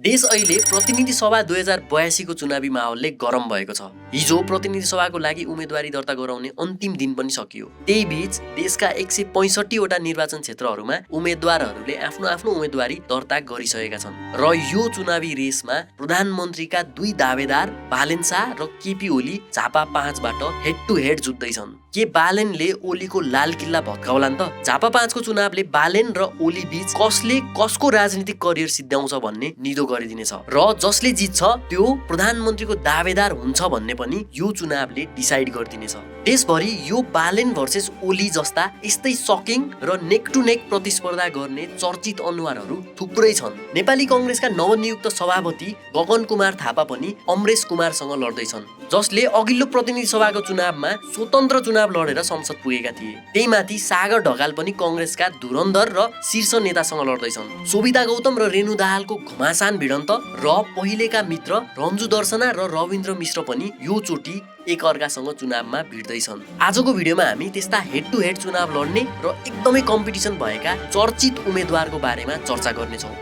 देश अहिले प्रतिनिधि सभा 2082 को चुनावी माहौलले गरम भएको छ। हिजो प्रतिनिधि सभाको लागि उम्मेदवारी दर्ता गराउने अन्तिम दिन पनि सकियो। त्यही बीच देशका 165 वटा निर्वाचन क्षेत्रहरूमा उम्मेदवारहरूले आफ्नो आफ्नो उम्मेदवारी दर्ता गरिसकेका छन् र यो चुनावी रेसमा प्रधानमन्त्रीका दुई दावेदार बालेन शाह र केपी ओली झापा 5 बाट हेड टु हेड जुत्दैछन्। के बालेनले ओलीको लाल किल्ला भत्काउलान् त? झापा 5 को चुनावले बालेन र ओली बीच कसले कसको राजनीतिक करियर सिद्ध्याउँछ भन्ने निदो गरिदिनेछ र जसले जित्छ त्यो प्रधानमन्त्रीको दावेदार हुन्छ भन्ने पनि यो चुनावले डिसाइड गरिदिनेछ। देशभरि यो बालेन भर्सेस ओली जस्ता यस्तै सकिङ र नेक टु नेक प्रतिस्पर्धा गर्ने चर्चित अनुहारहरू थुप्रै छन्। नेपाली कंग्रेसका नवनियुक्त सभापति गगन कुमार थापा पनि अमरेश कुमारसँग लड्दैछन्, जसले अघिल्लो प्रतिनिधि सभाको चुनावमा स्वतन्त्र चुनाव लडेर संसद पुगेका थिए। त्यही माथि सागर ढकाल पनि कंग्रेसका धुरन्धर र शीर्ष नेतासँग लड्दैछन्। सोभिता गौतम र रेणु दाहालको घमासान भिडन्त र पहिलेका मित्र रन्जु दर्शना र रविन्द्र मिश्र पनि यो चोटि एकअर्कासँग चुनावमा भिड्दैछन्। आजको भिडियोमा हामी त्यस्ता हेड टु हेड चुनाव लड्ने र एकदमै कम्पिटिसन भएका चर्चित उम्मेदवारको बारेमा चर्चा गर्नेछौँ।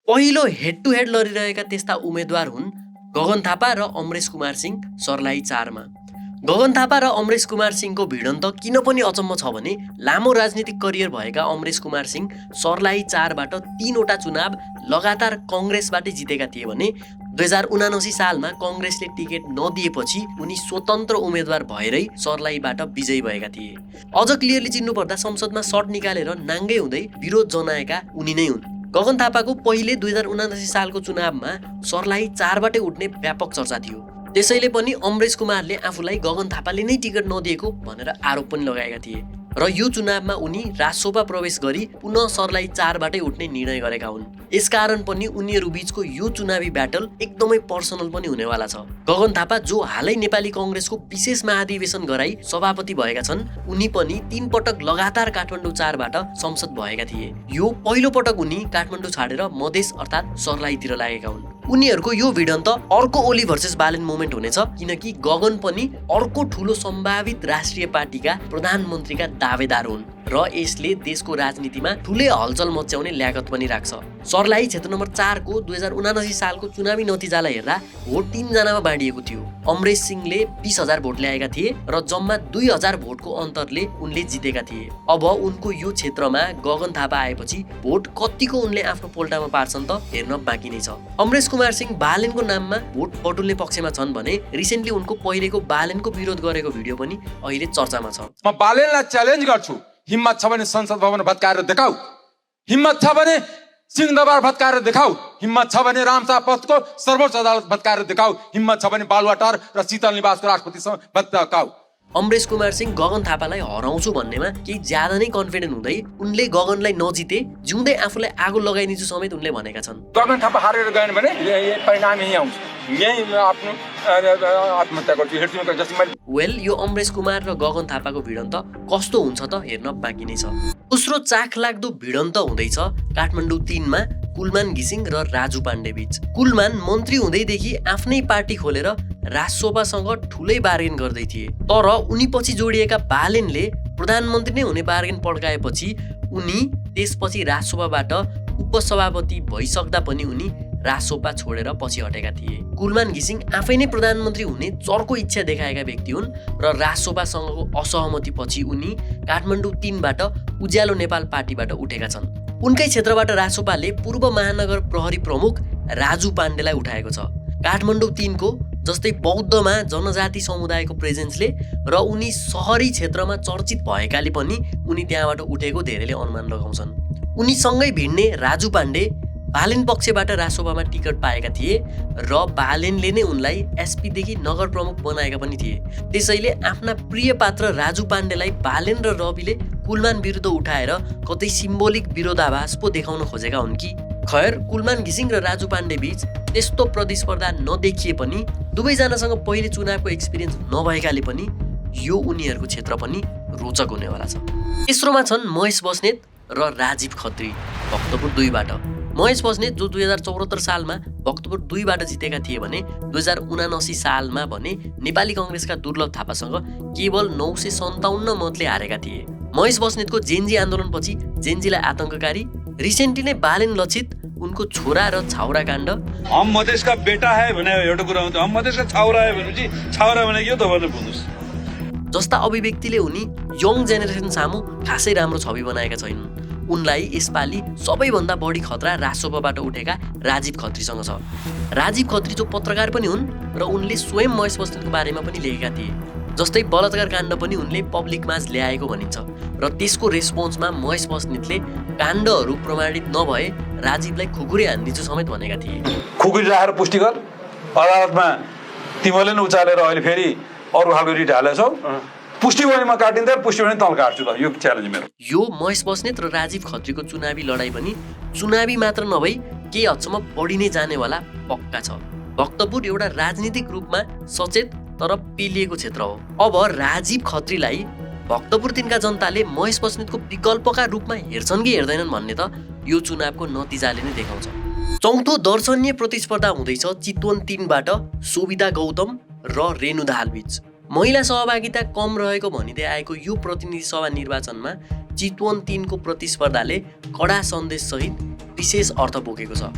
पहिलो हेड टु हेड लडिरहेका त्यस्ता उम्मेदवार हुन् गगन थापा र अमरेश कुमार सिंह सर्लाही 4 मा। गगन थापा र अमरेश कुमार सिंहको भिडन्त किन पनि अचम्म छ भने लामो राजनीतिक करियर भएका अमरेश कुमार सिंह सर्लाही 4 बाट 3 वटा चुनाव लगातार कंग्रेसबाटै जितेका थिए भने 2079 सालमा कंग्रेसले टिकट नदिएपछि उनी स्वतन्त्र उम्मेदवार भएरै सर्लाहीबाट विजयी भएका थिए। अझ क्लियरली चिन्नु पर्दा संसदमा सट निकालेर नाङ्गै हुँदै विरोध जनाएका उनी नै हुन्। गगन थापाको पहिले 2079 सालको चुनावमा सर्लाही 4 बाटै उठ्ने व्यापक चर्चा थियो। त्यसैले पनि अमरेश कुमारले आफूलाई गगन थापाले नै टिकट नदिएको भनेर आरोप पनि लगाएका थिए र यो चुनावमा उनी राजसभा प्रवेश गरी पुनः सर्लाही 4 बाटै उठ्ने निर्णय गरेका हुन्। यसकारण पनि उनीहरू बीचको यो चुनावी ब्याटल एकदमै पर्सनल पनि हुनेवाला छ। गगन थापा जो हालै नेपाली कंग्रेसको विशेष महाधिवेशन गराई सभापति भएका छन्, उनी पनि 3 पटक लगातार काठमाडौँ 4 बाट संसद भएका थिए। यो पहिलो पटक उनी काठमाडौँ छाडेर मधेस अर्थात् सर्लाहीतिर लागेका हुन्। उनीहरूको यो भिडन्त अर्को ओली भर्सेस बालेन मोमेन्ट हुनेछ, किनकि गगन पनि अर्को ठूलो सम्भावित राष्ट्रिय पार्टीका प्रधानमन्त्रीका दावेदार हुन् र यसले देशको राजनीतिमा ठूलै हलचल मच्याउने ल्यागत पनि राख्छ। सर्लाही क्षेत्र नम्बर 4 को 2079 सालको चुनावी नतिजालाई हेर्दा भोट 3 जनामा बाँडिएको थियो। अमरेश सिंहले 20,000 भोट ल्याएका थिए र जम्मा 2,000 भोटको अन्तरले उनले जितेका थिए। अब उनको यो क्षेत्रमा गगन थापा आएपछि भोट कतिको उनले आफ्नो पोल्टामा पार्छन् त हेर्न बाँकी नै छ। अमरेश कुमार सिंह बालेनको नाममा भोट बटुल्ने पक्षमा छन् भने रिसेन्टली उनको पहिलेको बालेनको विरोध गरेको भिडियो पनि अहिले चर्चामा छ। म बालेनलाई च्यालेन्ज गर्छु, हिम्मत छ भने संसद भवन भत्काएर देखाऊ, हिम्मत छ भने सिंहदरबार भत्काएर देखाऊ, हिम्मत छ भने रामशाह पथको सर्वोच्च अदालत भत्काएर देखाऊ, हिम्मत छ भने बालुवाटार र शीतल निवासको राष्ट्रपतिसँग भत्काऊ। अमरेश कुमार सिंह गगन थापालाई हराउँछु भन्नेमा केही ज्यादा नै कन्फिडेन्ट हुँदै उनले गगनलाई नजिते जिउँदै आफूलाई आगो लगाइदिन्छु समेत उनले भनेका छन्। गगन थापा हारेर गएन भने परिणाम यही आउँछ, यही आफ्नो आत्महत्या गर्छु हेर्छु जसमा। वेल, यो अमरेश कुमार र गगन थापाको भिडन्त कस्तो हुन्छ त हेर्न बाँकी नै छ। दोस्रो चाखलाग्दो भिडन्त हुँदैछ काठमाडौँ 3 मा कुलमान घिसिङ र राजु पाण्डे बीच। कुलमान मन्त्री हुँदैदेखि आफ्नै पार्टी खोलेर राजसभासँग ठुलै बार्गेन गर्दै थिए, तर उनी पछि जोडिएका बालेनले प्रधानमन्त्री नै हुने बार्गेन पड्काएपछि उनी त्यसपछि राजसभाबाट उपसभापति भइसक्दा पनि उनी राजसभा छोडेर पछि हटेका थिए। कुलमान घिसिङ आफै नै प्रधानमन्त्री हुने चर्को इच्छा देखाएका व्यक्ति हुन् र राजसभासँगको असहमति पछि उनी काठमाडौँ 3 बाट उज्यालो नेपाल पार्टीबाट उठेका छन्। उनकै क्षेत्रबाट राजसभाले पूर्व महानगर प्रहरी प्रमुख राजु पाण्डेलाई उठाएको छ। काठमाडौँ 3 को जस्तै बौद्धमा जनजाति समुदायको प्रेजेन्सले र उनी सहरी क्षेत्रमा चर्चित भएकाले पनि उनी त्यहाँबाट उठेको धेरैले अनुमान लगाउँछन्। उनीसँगै भिड्ने राजु पाण्डे बालेन पक्षबाट राजसभामा टिकट पाएका थिए र बालेनले नै उनलाई एसपी देखि नगर प्रमुख बनाएका पनि थिए। त्यसैले आफ्ना प्रिय पात्र राजु पाण्डेलाई बालेन र रविले कुलमान विरुद्ध उठाएर कतै सिम्बोलिक विरोधाभास पो देखाउन खोजेका हुन् कि? खैर, कुलमान घिसिङ र राजु पाण्डे बीच त्यस्तो प्रतिस्पर्धा नदेखिए पनि दुवैजनासँग पहिले चुनावको एक्सपिरियन्स नभएकाले पनि यो उनीहरूको क्षेत्र पनि रोचक हुनेवाला छ। तेस्रोमा छन् महेश बस्नेत र राजीव खत्री भक्तपुर 2 बाट। महेश बस्नेत जो 2074 सालमा भक्तपुर 2 बाट जितेका थिए भने 2079 सालमा भने नेपाली कंग्रेसका दुर्लभ थापासँग केवल 957 मतले हारेका थिए। महेश बस्नेतको जेन्जी आन्दोलनपछि जेन्जीलाई आतंककारी रिसेन्टली नै बालेन लक्षित उनको छोरा र छाउरा काण्ड, हम मधेसका बेटा है भने एउटा कुरा हुन्छ, हम मधेसका छाउरा है भनेपछि छाउरा भनेको तपाईँले बुझ्नुहोस् जस्ता अभिव्यक्तिले उनी यङ जेनेरेसन सामु खासै राम्रो छवि बनाएका छैनन्। उनलाई यसपालि सबैभन्दा बढी खतरा राजसभाबाट उठेका राजीव खत्रीसँग छ। राजीव खत्री जो पत्रकार पनि हुन् र उनले स्वयं महेश बस्नेतको बारेमा पनि लेखेका थिए। जस्तै बलात्कार काण्ड पनि उनले पब्लिकमाझ ल्याएको भनिन्छ र त्यसको रेस्पोन्समा महेश बस्नेतले काण्डहरू प्रमाणित नभए राजीवलाई खुकुरी हान्दिन्छु समेत भनेका थिए। खुकुरी राखेर पुष्टि गर, अदालतमा तिमीले नै उचालेर अहिले फेरि अरू खालको रिट हालेछौ, पुष्टि भनेमा काटिँदा पुष्टि भने तल काट्छु त, यो च्यालेन्ज मेरो। यो महेश बस्नेत र राजीव खत्रीको चुनावी लडाई पनि चुनावी मात्र नभई केही हदसम्म बढी नै जानेवाला पक्का छ। भक्तपुर एउटा राजनीतिक रूपमा सचेत तर पेलिएको क्षेत्र हो। अब राजीव खत्रीलाई भक्तपुर तिनका जनताले महेश बस्नेतको विकल्पका रूपमा हेर्छन् कि हेर्दैनन् भन्ने त यो चुनावको नतिजाले नै देखाउँछ। चौथो दर्शनीय प्रतिस्पर्धा हुँदैछ चितवन 3बाट सोभिता गौतम र रेणु दाहाल बीच। महिला सहभागिता कम रहेको भनिँदै आएको यो प्रतिनिधि सभा निर्वाचनमा चितवन 3को प्रतिस्पर्धाले कडा सन्देशसहित विशेष अर्थ बोकेको छ।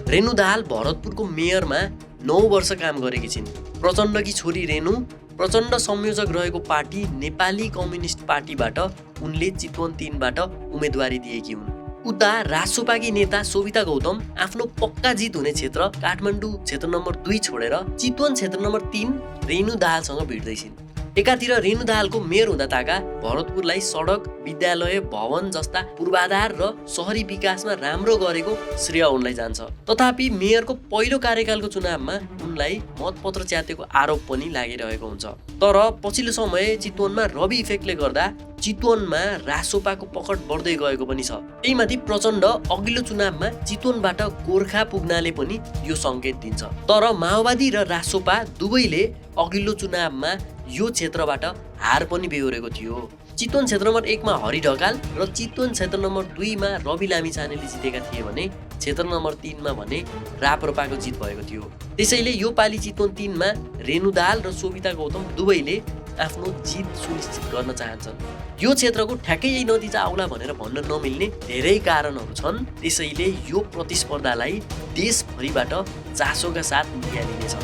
रेणु दाहाल भरतपुरको मेयरमा 9 वर्ष काम गरेकी छिन्। प्रचण्डकी छोरी रेणु प्रचण्ड संयोजक रहेको पार्टी नेपाली कम्युनिस्ट पार्टीबाट उनले चितवन 3बाट उम्मेदवारी दिएकी हुन्। उता रासोपाकी नेता सोभिता गौतम आफ्नो पक्का जित हुने क्षेत्र काठमाडौँ क्षेत्र नम्बर 2 छोडेर चितवन क्षेत्र नम्बर 3 रेणु दाहालसँग भिड्दैछिन्। एकातिर रेणु दाहालको मेयर हुँदा ताका भरतपुरलाई सडक, विद्यालय, भवन जस्ता पूर्वाधार र शहरी विकासमा राम्रो गरेको श्रेय उनलाई जान्छ। तथापि मेयरको पहिलो कार्यकालको चुनावमा उनलाई मतपत्र च्यातेको आरोप पनि लागिरहेको हुन्छ। तर पछिल्लो समय चितवनमा रवि इफेक्टले गर्दा चितवनमा रासोपाको पकड बढ्दै गएको पनि छ। त्यही माथि प्रचण्ड अघिल्लो चुनावमा चितवनबाट गोर्खा पुग्नाले पनि यो संकेत दिन्छ। तर माओवादी र रासोपा दुवैले अघिल्लो चुनावमा यो क्षेत्रबाट हार पनि बेहोरेको थियो। चितवन क्षेत्र नम्बर 1 मा हरि ढकाल र चितवन क्षेत्र नम्बर 2 मा रवि लामिछानेले जितेका थिए भने क्षेत्र नम्बर 3 मा भने राप्रपाको जित भएको थियो। त्यसैले यो पालि चितवन 3 मा रेणु दाहाल र सोभिता गौतम दुवैले आफ्नो जित सुनिश्चित गर्न चाहन्छन्। यो क्षेत्रको ठ्याक्कै यही नतिजा आउला भनेर भन्न नमिल्ने धेरै कारणहरू छन्। त्यसैले यो प्रतिस्पर्धालाई देशभरिबाट चासोका साथ निहालिनेछ।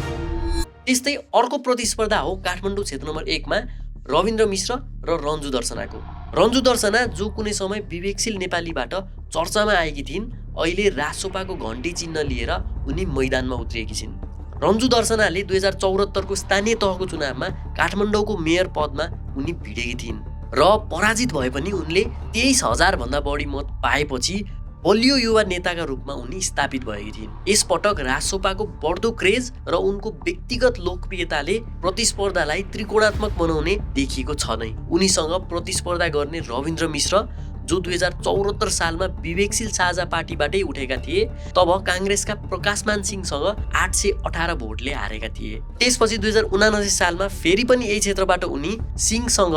त्यस्तै अर्को प्रतिस्पर्धा हो काठमाडौँ क्षेत्र नम्बर 1 मा रविन्द्र मिश्र र रन्जु दर्शनाको। रन्जु दर्शना जो कुनै समय विवेकशील नेपालीबाट चर्चामा आएकी थिइन्, अहिले रासोपाको घण्टी चिन्ह लिएर उनी मैदानमा उत्रिएकी छिन्। रन्जु दर्शनाले 2074 को स्थानीय तहको चुनावमा काठमाडौँको मेयर पदमा उनी भिडेकी थिइन् र पराजित भए पनि उनले 23,000 भन्दा बढी मत पाएपछि बलियो युवा नेताका रूपमा उनी स्थापित भएकी थिइन्। यसपटक रासोपाको बढ्दो क्रेज र उनको व्यक्तिगत लोकप्रियताले प्रतिस्पर्धालाई त्रिकोणात्मक बनाउने देखिएको छ नै। उनीसँग प्रतिस्पर्धा गर्ने रविन्द्र मिश्र जो 2074 सालमा विवेकशील साझा पार्टीबाटै उठेका थिए, तब काङ्ग्रेसका प्रकाशमान सिंहसँग 818 भोटले हारेका थिए। त्यसपछि 2079 सालमा फेरि पनि यही क्षेत्रबाट उनी सिंहसँग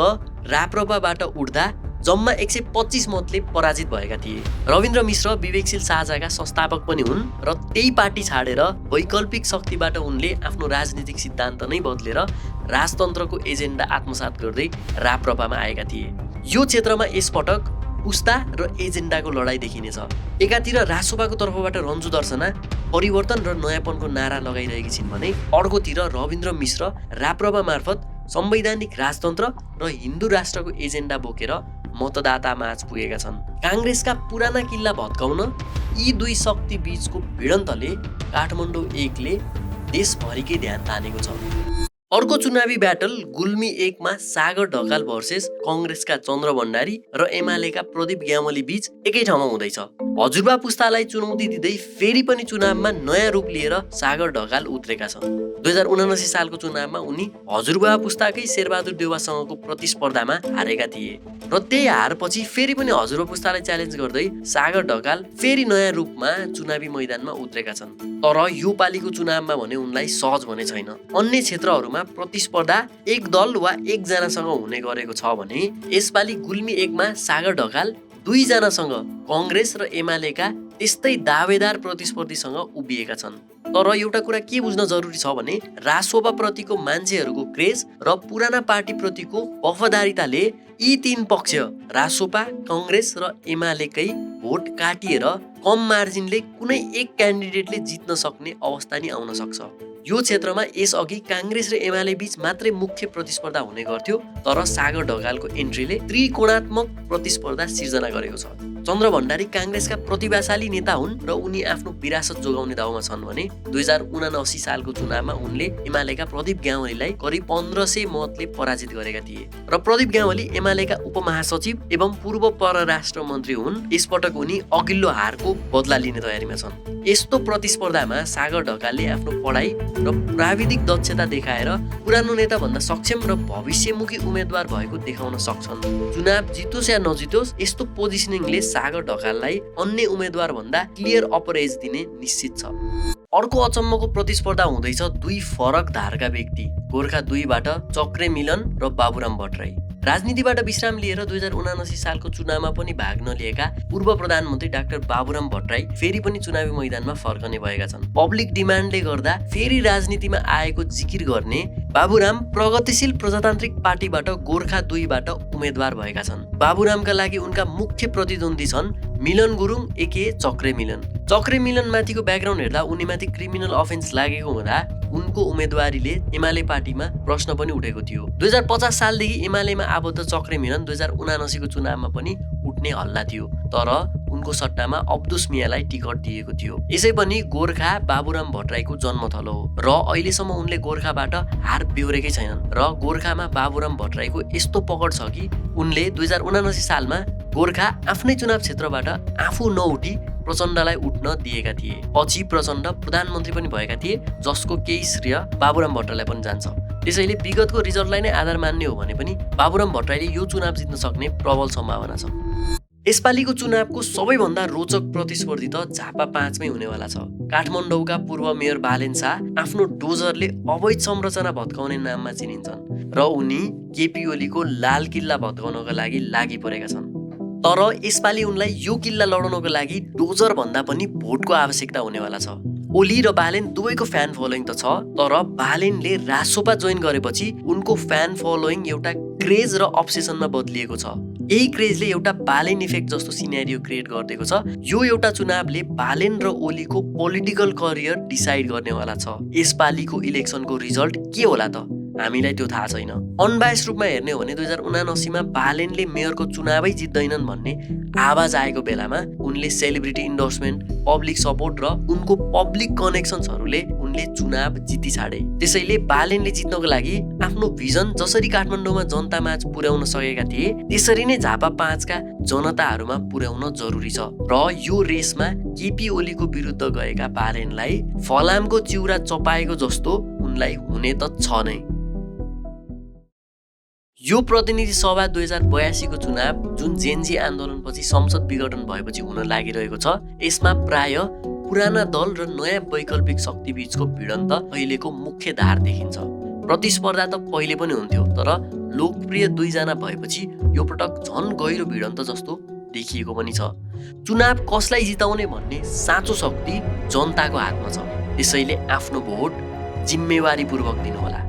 राप्रपाबाट उठ्दा जम्मा 125 मतले पराजित भएका थिए। रविन्द्र मिश्र विवेकशील साझाका संस्थापक पनि हुन् र त्यही पार्टी छाडेर वैकल्पिक शक्तिबाट उनले आफ्नो राजनीतिक सिद्धान्त नै बदलेर राजतन्त्रको एजेन्डा आत्मसात गर्दै राप्रपामा आएका थिए। यो क्षेत्रमा यसपटक पुस्ता र एजेन्डाको लडाईँ देखिनेछ। एकातिर रासोपाको तर्फबाट रन्जु दर्शना परिवर्तन र नयाँपनको नारा लगाइरहेकी छिन् भने अर्कोतिर रविन्द्र मिश्र राप्रपा मार्फत संवैधानिक राजतन्त्र र हिन्दू राष्ट्रको एजेन्डा बोकेर मतदाता माझ पुगेका छन्। काङ्ग्रेसका पुराना किल्ला भत्काउन यी दुई शक्ति बीचको भिडन्तले काठमाडौँ 1 ले देशभरिकै ध्यान तानेको छ। अर्को चुनावी ब्याटल गुल्मी 1 मा सागर ढकाल भर्सेस कांग्रेसका चन्द्र भण्डारी र एमालेका प्रदीप ग्यामली बीच एकै ठाउँमा हुँदैछ। हजुरबा पुस्तालाई चुनौती दिँदै फेरि पनि चुनावमा नयाँ रूप लिएर सागर ढकाल उत्रेका छन्। 2079 सालको चुनावमा उनी हजुरबा पुस्ताकै शेरबहादुर देउवासँगको प्रतिस्पर्धामा हारेका थिए र त्यही हारपछि फेरि पनि हजुरबा पुस्तालाई च्यालेन्ज गर्दै सागर ढकाल फेरि नयाँ रूपमा चुनावी मैदानमा उत्रेका छन्। तर यो पालिको चुनावमा भने उनलाई सहज भने छैन। अन्य क्षेत्रहरूमा प्रतिस्पर्धा एक दल वा एकजनासँग हुने गरेको छ भने यसपालि गुल्मी 1 मा सागर ढकाल 2 जनासँग कांग्रेस र एमालेका त्यस्तै दावेदार प्रतिस्पर्धीसँग उभिएका छन्। तर एउटा कुरा के बुझ्न जरुरी छ भने रासोपा प्रतिको मान्छेहरूको क्रेज र पुराना पार्टी प्रतिको वफादारीताले यी 3 पक्ष रासोपा, कांग्रेस र एमालेकै भोट काटिएर कम मार्जिनले कुनै एक क्यान्डिडेटले जित्न सक्ने अवस्था नि आउन सक्छ। यो क्षेत्रमा यसअघि काङ्ग्रेस र एमाले बीच मात्रै मुख्य प्रतिस्पर्धा हुने गर्थ्यो, तर सागर ढकालको एन्ट्रीले त्रिकोणात्मक प्रतिस्पर्धा सिर्जना गरेको छ। चन्द्र भण्डारी काङ्ग्रेसका प्रतिभाशाली नेता हुन् र उनी आफ्नो विरासत जोगाउने दाउमा छन् भने 2079 सालको चुनावमा उनले एमालेका प्रदीप ग्यावालीलाई करिब 1500 मतले पराजित गरेका थिए र प्रदीप ग्यावाली एमालेका उपमहासचिव एवं पूर्व परराष्ट्र मन्त्री हुन्। यसपटक उनी अघिल्लो हारको बदला लिने तयारीमा छन्। यस्तो प्रतिस्पर्धामा सागर ढकालले आफ्नो पढाइ र प्राविधिक दक्षता देखाएर पुरानो नेता भन्दा सक्षम र भविष्यमुखी उम्मेदवार भएको देखाउन सक्छन्। चुनाव जितोस् या नजितोस् यस्तो पोजिसनिङले सागर ढकाललाई अन्य उम्मेदवार भन्दा क्लियर अपर एज दिने निश्चित छ। अर्को अचम्मको प्रतिस्पर्धा हुँदैछ दुई फरक धारका व्यक्ति, गोर्खा 2 बाट चक्रे मिलन र बाबुराम भट्टराई। राजनीतिबाट विश्राम लिएर 2079 सालको चुनावमा पनि भाग नलिएका पूर्व प्रधानमन्त्री डाक्टर बाबुराम भट्टराई फेरि पनि चुनावी मैदानमा फर्कने भएका छन्। पब्लिक डिमान्डले गर्दा फेरि राजनीतिमा आएको जिकिर गर्ने बाबुराम प्रगतिशील प्रजातान्त्रिक पार्टीबाट गोर्खा 2 बाट उम्मेदवार भएका छन्। बाबुरामका लागि उनका मुख्य प्रतिद्वन्दी छन् मिलन गुरुङ एके चक्रे मिलन। चक्रे मिलन माथिको ब्याकग्राउन्ड हेर्दा उनीमाथि क्रिमिनल अफेन्स लागेको हुँदा उनको उम्मेदवारीले एमाले पार्टीमा प्रश्न पनि उठेको थियो। 2050 सालदेखि एमालेमा आबद्ध चक्रे मिलन 2079 को चुनावमा पनि उठ्ने हल्ला थियो, तर उनको सट्टामा अब्दुस मियालाई टिकट दिएको थियो। यसै पनि गोर्खा बाबुराम भट्टराईको जन्मथलो हो र अहिलेसम्म उनले गोर्खाबाट हार बेहोरेकै छैनन् र गोर्खामा बाबुराम भट्टराईको यस्तो पकड छ कि उनले 2079 सालमा गोर्खा आफ्नै चुनाव क्षेत्रबाट आफू नउठी प्रचण्डलाई उठ्न दिएका थिए। पछि प्रचण्ड प्रधानमन्त्री पनि भएका थिए, जसको केही श्रेय बाबुराम भट्टराईलाई पनि जान्छ। त्यसैले विगतको रिजल्टलाई नै आधार मान्ने हो भने पनि बाबुराम भट्टराईले यो चुनाव जित्न सक्ने प्रबल सम्भावना छ। यसपालिको चुनावको सबैभन्दा रोचक प्रतिस्पर्धी त झापा 5 मै हुनेवाला छ। काठमाडौँका पूर्व मेयर बालेन शाह आफ्नो डोजरले अवैध संरचना भत्काउने नाममा चिनिन्छन् र उनी केपी ओलीको लाल किल्ला भत्काउनका लागि लागि परेका छन्। तर यसपालि उनलाई यो किल्ला लडाउनको लागि डोजर भन्दा पनि भोटको आवश्यकता हुनेवाला छ। ओली र बालेन दुवैको फ्यान फलोइङ त छ, तर बालेनले रासोपा जोइन गरेपछि उनको फ्यान फलोइङ एउटा क्रेज र अब्सेसनमा बदलिएको छ। यही क्रेजले एउटा बालेन इफेक्ट जस्तो सिनेरियो क्रिएट गरिदिएको छ। यो एउटा चुनावले बालेन र ओलीको पोलिटिकल करियर डिसाइड गर्नेवाला छ। यसपालिको इलेक्सनको रिजल्ट के होला त हामीलाई त्यो थाहा छैन। अनबायस रूपमा हेर्ने हो भने 2079 मा बालेनले मेयरको चुनावै जित्दैनन् भन्ने आवाज आएको बेलामा उनले सेलिब्रिटी इन्डोर्समेन्ट, पब्लिक सपोर्ट र उनको पब्लिक कनेक्सन्सहरूले उनले चुनाव जिति छाडे। त्यसैले बालेनले जित्नको लागि आफ्नो भिजन जसरी काठमाडौँमा जनतामाझ पुर्याउन सकेका थिए त्यसरी नै झापा 5 का जनताहरूमा पुर्याउन जरुरी छ र यो रेसमा केपी ओलीको विरुद्ध गएका बालेनलाई फलामको चिउरा चपाएको जस्तो उनलाई हुने त छ नै। यो प्रतिनिधि सभा 2082 को चुनाव जुन जेनजी आन्दोलनपछि संसद विघटन भएपछि हुन लागिरहेको छ, यसमा प्राय पुराना दल र नयाँ वैकल्पिक शक्ति बीचको भिडन्त अहिलेको मुख्य धार देखिन्छ। प्रतिस्पर्धा त पहिले पनि हुन्थ्यो, तर लोकप्रिय 2 जना भएपछि यो पटक झन गहिरो भिडन्त जस्तो देखिएको पनि छ। चुनाव कसलाई जिताउने भन्ने साँचो शक्ति जनताको हातमा छ। त्यसैले आफ्नो भोट जिम्मेवारीपूर्वक दिनुहोला।